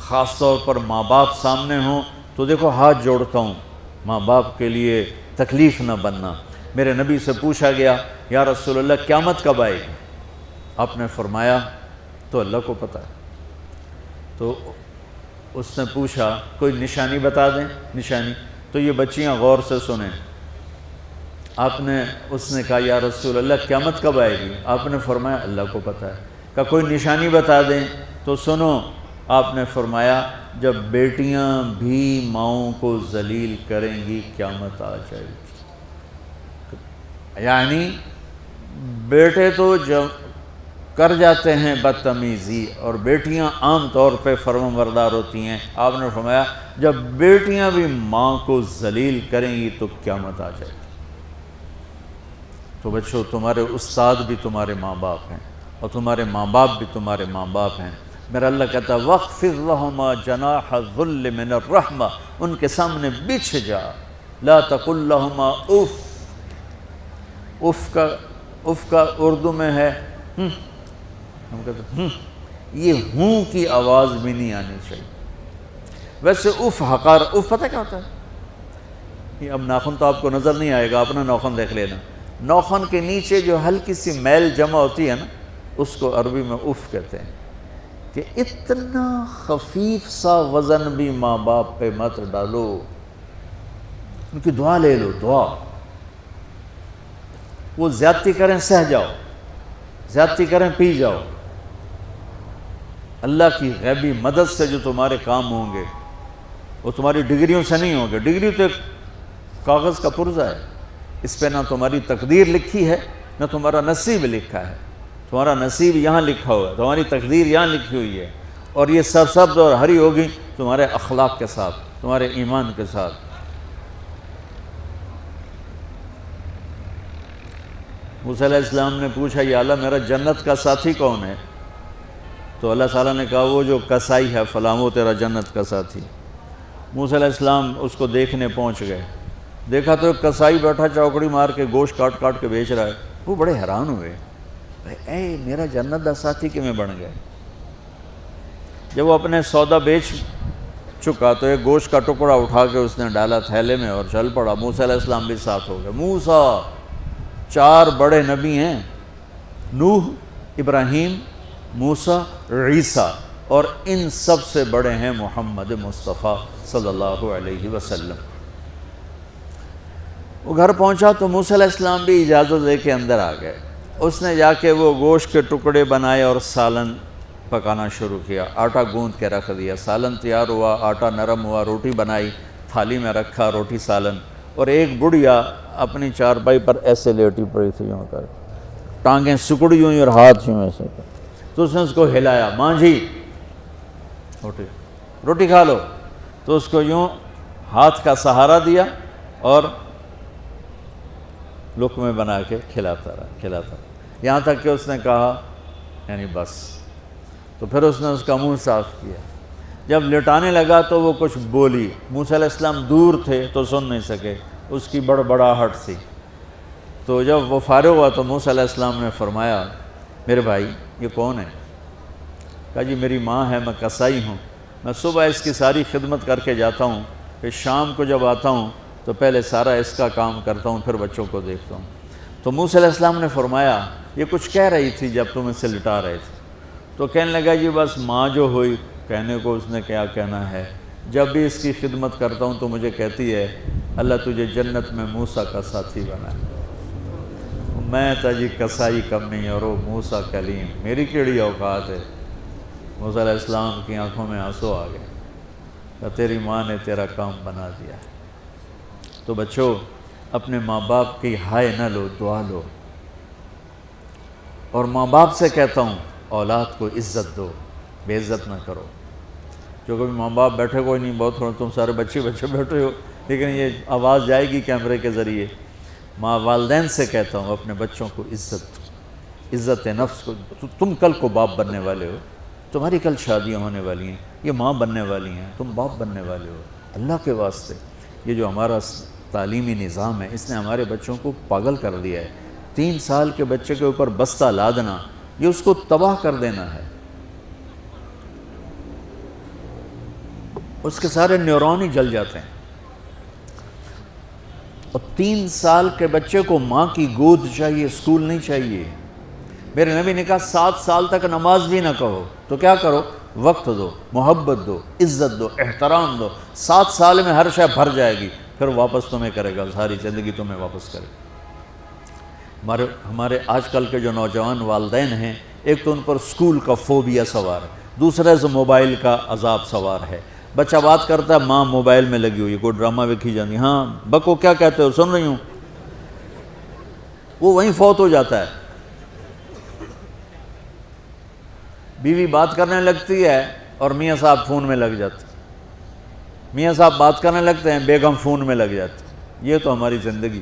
خاص طور پر ماں باپ سامنے ہوں تو دیکھو ہاتھ جوڑتا ہوں، ماں باپ کے لیے تکلیف نہ بننا۔ میرے نبی سے پوچھا گیا یا رسول اللہ قیامت کب آئے گی؟ آپ نے فرمایا تو اللہ کو پتہ ہے۔ تو اس نے پوچھا کوئی نشانی بتا دیں، نشانی؟ تو یہ بچیاں غور سے سنیں۔ اس نے کہا یا رسول اللہ قیامت کب آئے گی؟ آپ نے فرمایا اللہ کو پتہ ہے۔ کہا کوئی نشانی بتا دیں؟ تو سنو، آپ نے فرمایا جب بیٹیاں بھی ماؤں کو ذلیل کریں گی قیامت آ جائے گی۔ یعنی بیٹے تو جب کر جاتے ہیں بدتمیزی اور بیٹیاں عام طور پہ فرمانبردار ہوتی ہیں، آپ نے فرمایا جب بیٹیاں بھی ماں کو ذلیل کریں گی تو قیامت آ جائے گی۔ تو بچوں، تمہارے استاد بھی تمہارے ماں باپ ہیں اور تمہارے ماں باپ بھی تمہارے ماں باپ ہیں۔ میرا اللہ کہتا ہے وَاخْفِضْ لَهُمَا جَنَاحَ الذُّلِّ مِنَ الرَّحْمَةِ، ان کے سامنے بچھ جا، لا تقل لهما اف۔ اف کا اردو میں ہے ہم کہتے ہیں یہ ہوں کی آواز بھی نہیں آنی چاہیے۔ ویسے اف حقار، اف پتہ کیا ہوتا ہے؟ اب ناخن تو آپ کو نظر نہیں آئے گا، اپنا ناخن دیکھ لینا۔ ناخن کے نیچے جو ہلکی سی میل جمع ہوتی ہے نا، اس کو عربی میں اف کہتے ہیں۔ کہ اتنا خفیف سا وزن بھی ماں باپ پہ مت ڈالو، ان کی دعا لے لو، دعا۔ وہ زیادتی کریں سہ جاؤ، زیادتی کریں پی جاؤ۔ اللہ کی غیبی مدد سے جو تمہارے کام ہوں گے وہ تمہاری ڈگریوں سے نہیں ہوں گے۔ ڈگری تو ایک کاغذ کا پرزہ ہے، اس پہ نہ تمہاری تقدیر لکھی ہے نہ تمہارا نصیب لکھا ہے۔ تمہارا نصیب یہاں لکھا ہوا ہے، تمہاری تقدیر یہاں لکھی ہوئی ہے، اور یہ سرسبز اور ہری ہوگی تمہارے اخلاق کے ساتھ، تمہارے ایمان کے ساتھ۔ موسیٰ علیہ السلام نے پوچھا یا اللہ میرا جنت کا ساتھی کون ہے؟ تو اللہ تعالیٰ نے کہا وہ جو کسائی ہے فلاں وہ تیرا جنت کا ساتھی۔ موسیٰ علیہ السلام اس کو دیکھنے پہنچ گئے، دیکھا تو ایک کسائی بیٹھا چوکڑی مار کے گوشت کاٹ کاٹ کے بیچ رہا ہے۔ وہ بڑے حیران ہوئے، اے میرا جنت دا ساتھی کیویں بن گئے؟ جب وہ اپنے سودا بیچ چکا تو ایک گوشت کا ٹکڑا اٹھا کے اس نے ڈالا تھیلے میں اور چل پڑا۔ موسیٰ علیہ السلام بھی ساتھ ہو گئے۔ موسیٰ 4 بڑے نبی ہیں، نوح، ابراہیم، موسیٰ، عیسیٰ، اور ان سب سے بڑے ہیں محمد مصطفیٰ صلی اللہ علیہ وسلم۔ وہ گھر پہنچا تو موسیٰ علیہ السلام بھی اجازت دے کے اندر آ گئے۔ اس نے جا کے وہ گوشت کے ٹکڑے بنائے اور سالن پکانا شروع کیا۔ آٹا گوندھ کے رکھ دیا، سالن تیار ہوا، آٹا نرم ہوا، روٹی بنائی، تھالی میں رکھا روٹی سالن، اور ایک بڑھیا اپنی چارپائی پر ایسے لیٹی پڑی تھی، یوں کر ٹانگیں سکڑی ہوئی اور ہاتھ یوں ایسے کر۔ تو اس نے اس کو ہلایا، ماں جی روٹی کھا لو۔ تو اس کو یوں ہاتھ کا سہارا دیا اور لقمے بنا کے کھلاتا رہا، یہاں تک کہ اس نے کہا یعنی بس۔ تو پھر اس نے اس کا منہ صاف کیا۔ جب لٹانے لگا تو وہ کچھ بولی، موسیٰ علیہ السلام دور تھے تو سن نہیں سکے، اس کی بڑبڑاہٹ تھی۔ تو جب وہ فارغ ہوا تو موسیٰ علیہ السلام نے فرمایا میرے بھائی یہ کون ہے؟ کہا جی میری ماں ہے، میں کسائی ہوں، میں صبح اس کی ساری خدمت کر کے جاتا ہوں، پھر شام کو جب آتا ہوں تو پہلے سارا اس کا کام کرتا ہوں، پھر بچوں کو دیکھتا ہوں۔ تو موسیٰ علیہ السلام نے فرمایا یہ کچھ کہہ رہی تھی جب تم اسے لٹا رہے تھے؟ تو کہنے لگا جی بس ماں جو ہوئی، کہنے کو اس نے کیا کہنا ہے، جب بھی اس کی خدمت کرتا ہوں تو مجھے کہتی ہے اللہ تجھے جنت میں موسیٰ کا ساتھی بنائے۔ میں تا جی کسائی کمی اور وہ موسیٰ کلیم، میری کیڑی اوقات ہے۔ موسیٰ علیہ السلام کی آنکھوں میں آنسو آ گئے کہ تیری ماں نے تیرا کام بنا دیا ہے۔ تو بچوں اپنے ماں باپ کی ہائے نہ لو، دعا لو۔ اور ماں باپ سے کہتا ہوں اولاد کو عزت دو، بے عزت نہ کرو۔ جو کبھی ماں باپ بیٹھے کوئی نہیں، بہت تھوڑا تم سارے بچے بیٹھے ہو، لیکن یہ آواز جائے گی کیمرے کے ذریعے۔ ماں والدین سے کہتا ہوں اپنے بچوں کو عزت نفس کو، تم کل کو باپ بننے والے ہو، تمہاری کل شادیاں ہونے والی ہیں، یہ ماں بننے والی ہیں، تم باپ بننے والے ہو۔ اللہ کے واسطے یہ جو ہمارا تعلیمی نظام ہے اس نے ہمارے بچوں کو پاگل کر دیا ہے۔ 3 سال کے بچے کے اوپر بستہ لادنا، یہ اس کو تباہ کر دینا ہے۔ اس کے سارے نیورون ہی جل جاتے ہیں. اور 3 سال کے بچے کو ماں کی گود چاہیے، اسکول نہیں چاہیے. میرے نبی نے کہا 7 سال تک نماز بھی نہ کہو تو کیا کرو؟ وقت دو، محبت دو، عزت دو، احترام دو. 7 سال میں ہر شے بھر جائے گی، پھر واپس تمہیں کرے گا، ساری زندگی تمہیں واپس کرے گا. ہمارے آج کل کے جو نوجوان والدین ہیں، ایک تو ان پر اسکول کا فوبیا سوار ہے، دوسرے سے موبائل کا عذاب سوار ہے. بچہ بات کرتا ہے، ماں موبائل میں لگی ہوئی، کوئی ڈرامہ ویکھی جاتی، ہاں بکو کیا کہتے ہو، سن رہی ہوں. وہ وہیں فوت ہو جاتا ہے. بیوی بات کرنے لگتی ہے اور میاں صاحب فون میں لگ جاتے، میاں صاحب بات کرنے لگتے ہیں، بیگم فون میں لگ جاتی. یہ تو ہماری زندگی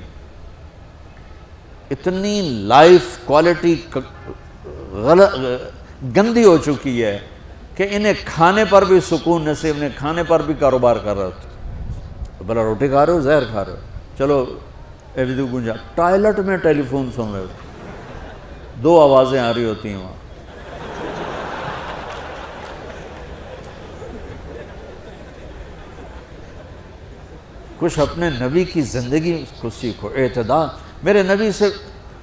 اتنی لائف کوالٹی گندی ہو چکی ہے کہ انہیں کھانے پر بھی سکون نصیب نہیں، کھانے پر بھی کاروبار کر رہے ہوتے. بلا روٹی کھا رہے ہو، زہر کھا رہے ہو، چلو ایویدو گنجا. ٹوائلٹ میں ٹیلی فون سن رہے ہوتے، 2 آوازیں آ رہی ہوتی ہیں وہاں. کچھ اپنے نبی کی زندگی کو سیکھو، اعتدال. میرے نبی سے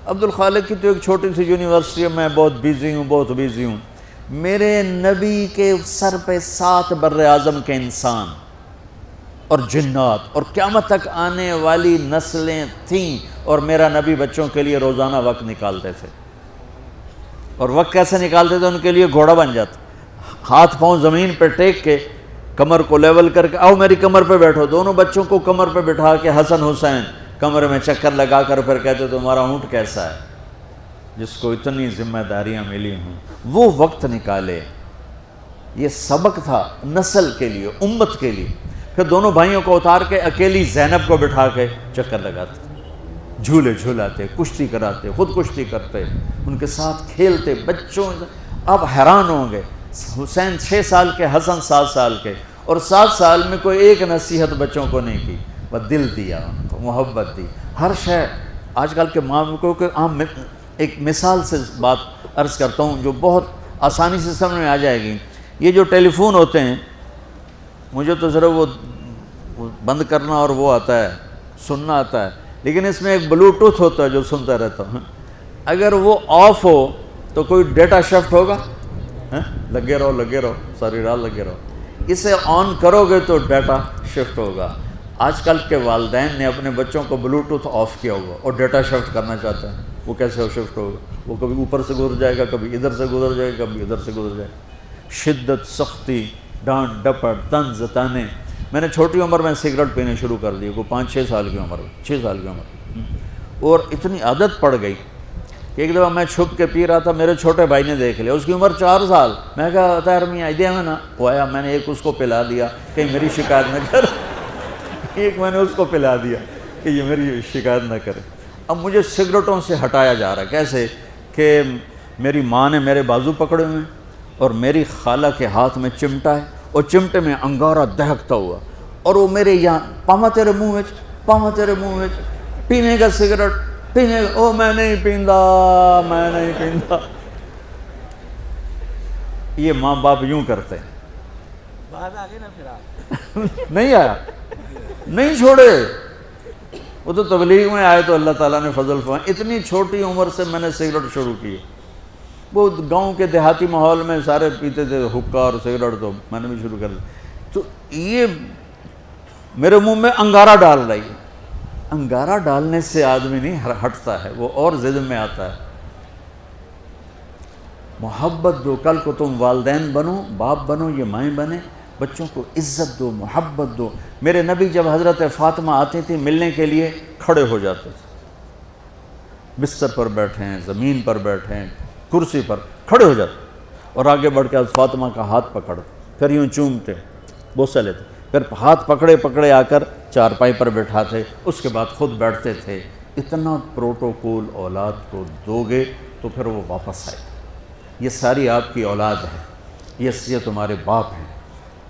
عبد الخالق کی تو ایک چھوٹی سی یونیورسٹی ہے، میں بہت بیزی ہوں. میرے نبی کے سر پہ 7 بر اعظم کے انسان اور جنات اور قیامت تک آنے والی نسلیں تھیں، اور میرا نبی بچوں کے لیے روزانہ وقت نکالتے تھے. اور وقت کیسے نکالتے تھے؟ ان کے لیے گھوڑا بن جاتا، ہاتھ پاؤں زمین پہ ٹیک کے، کمر کو لیول کر کے، آؤ میری کمر پہ بیٹھو. دونوں بچوں کو کمر پہ بٹھا کے حسن حسین کمرے میں چکر لگا کر پھر کہتے تمہارا اونٹ کیسا ہے، جس کو اتنی ذمہ داریاں ملی ہوں. وہ وقت نکالے. یہ سبق تھا نسل کے لیے، امت کے لیے. پھر دونوں بھائیوں کو اتار کے اکیلی زینب کو بٹھا کے چکر لگاتے، جھولے جھولاتے، کشتی کراتے، خود کشتی کرتے، ان کے ساتھ کھیلتے. بچوں آپ حیران ہوں گے، حسین 6 سال کے، حسن 7 سال کے، اور 7 سال میں کوئی ایک نصیحت بچوں کو نہیں کی، بس دل دیا ان کو، محبت دی. ہر شے آج کل کے ماں کو کہ عام ایک مثال سے بات عرض کرتا ہوں جو بہت آسانی سے سمجھ میں آ جائے گی. یہ جو ٹیلی فون ہوتے ہیں، مجھے تو صرف وہ بند کرنا اور وہ آتا ہے، سننا آتا ہے، لیکن اس میں ایک بلوٹوتھ ہوتا ہے جو سنتا رہتا ہوں. اگر وہ آف ہو تو کوئی ڈیٹا شفٹ ہوگا؟ لگے رہو ساری رات لگے رہو. اسے آن کرو گے تو ڈیٹا شفٹ ہوگا. آج کل کے والدین نے اپنے بچوں کو بلوٹوتھ آف کیا ہوگا اور ڈیٹا شفٹ کرنا چاہتے ہیں. وہ کیسے شفٹ ہوگا؟ وہ کبھی اوپر سے گزر جائے گا، کبھی ادھر سے گزر جائے گا، کبھی ادھر سے گزر جائے گا. شدت، سختی، ڈانٹ ڈپٹ، طنز تانے. میں نے چھوٹی عمر میں سگریٹ پینے شروع کر دی، وہ 5-6 سال کی عمر، 6 سال کی عمر، اور اتنی عادت پڑ گئی کہ ایک دفعہ میں چھپ کے پی رہا تھا، میرے چھوٹے بھائی نے دیکھ لیا، اس کی عمر 4 سال. میں کہا طاہر میاں دیا میں نا، وہ آیا، میں نے ایک اس کو پلا دیا کہ میری شکایت نہ کر. ایک میں نے اس کو پلا دیا کہ یہ میری شکایت نہ کرے. اب مجھے سگریٹوں سے ہٹایا جا رہا ہے. کیسے کہ میری ماں نے میرے بازو پکڑے ہوئے ہیں اور میری خالہ کے ہاتھ میں چمٹا ہے اور چمٹے میں انگارہ دہکتا ہوا، اور وہ میرے یہاں پاما تیرے منہ میں پینے کا سگریٹ پینے کا. او میں نہیں پیندا. یہ ماں باپ یوں کرتے ہیں. بات آ گئی نا پھر آپ نہیں آیا، نہیں چھوڑے. وہ تو تبلیغ میں آئے تو اللہ تعالیٰ نے فضل فرمایا. اتنی چھوٹی عمر سے میں نے سگریٹ شروع کی. وہ گاؤں کے دیہاتی ماحول میں سارے پیتے تھے حقہ اور سگریٹ، تو میں نے بھی شروع کر دی. تو یہ میرے منہ میں انگارہ ڈال رہی ہے. انگارہ ڈالنے سے آدمی نہیں ہٹتا ہے، وہ اور ضد میں آتا ہے. محبت دو. کل کو تم والدین بنو، باپ بنو، یہ مائیں بنے، بچوں کو عزت دو، محبت دو. میرے نبی جب حضرت فاطمہ آتی تھی ملنے کے لیے، کھڑے ہو جاتے تھے. بستر پر بیٹھے ہیں، زمین پر بیٹھے ہیں، کرسی پر، کھڑے ہو جاتے اور آگے بڑھ کے فاطمہ کا ہاتھ پکڑتے، پھر یوں چومتے، بوسہ لیتے، پھر ہاتھ پکڑے آ کر چارپائی پر بٹھاتے، اس کے بعد خود بیٹھتے تھے. اتنا پروٹوکول اولاد کو دو گے تو پھر وہ واپس آئے. یہ ساری آپ کی اولاد ہے، یہ تمہارے باپ ہیں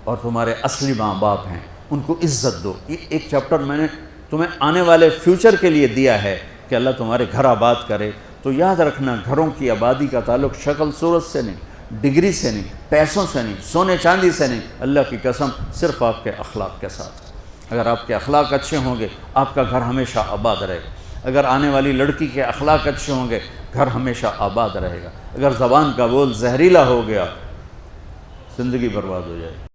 اور تمہارے اصلی ماں باپ ہیں. ان کو عزت دو. یہ ایک چیپٹر میں نے تمہیں آنے والے فیوچر کے لیے دیا ہے کہ اللہ تمہارے گھر آباد کرے. تو یاد رکھنا، گھروں کی آبادی کا تعلق شکل صورت سے نہیں، ڈگری سے نہیں، پیسوں سے نہیں، سونے چاندی سے نہیں، اللہ کی قسم صرف آپ کے اخلاق کے ساتھ۔ اگر آپ کے اخلاق اچھے ہوں گے آپ کا گھر ہمیشہ آباد رہے گا۔ اگر آنے والی لڑکی کے اخلاق اچھے ہوں گے گھر ہمیشہ آباد رہے گا۔ اگر زبان کا بول زہریلا ہو گیا زندگی برباد ہو جائے گی۔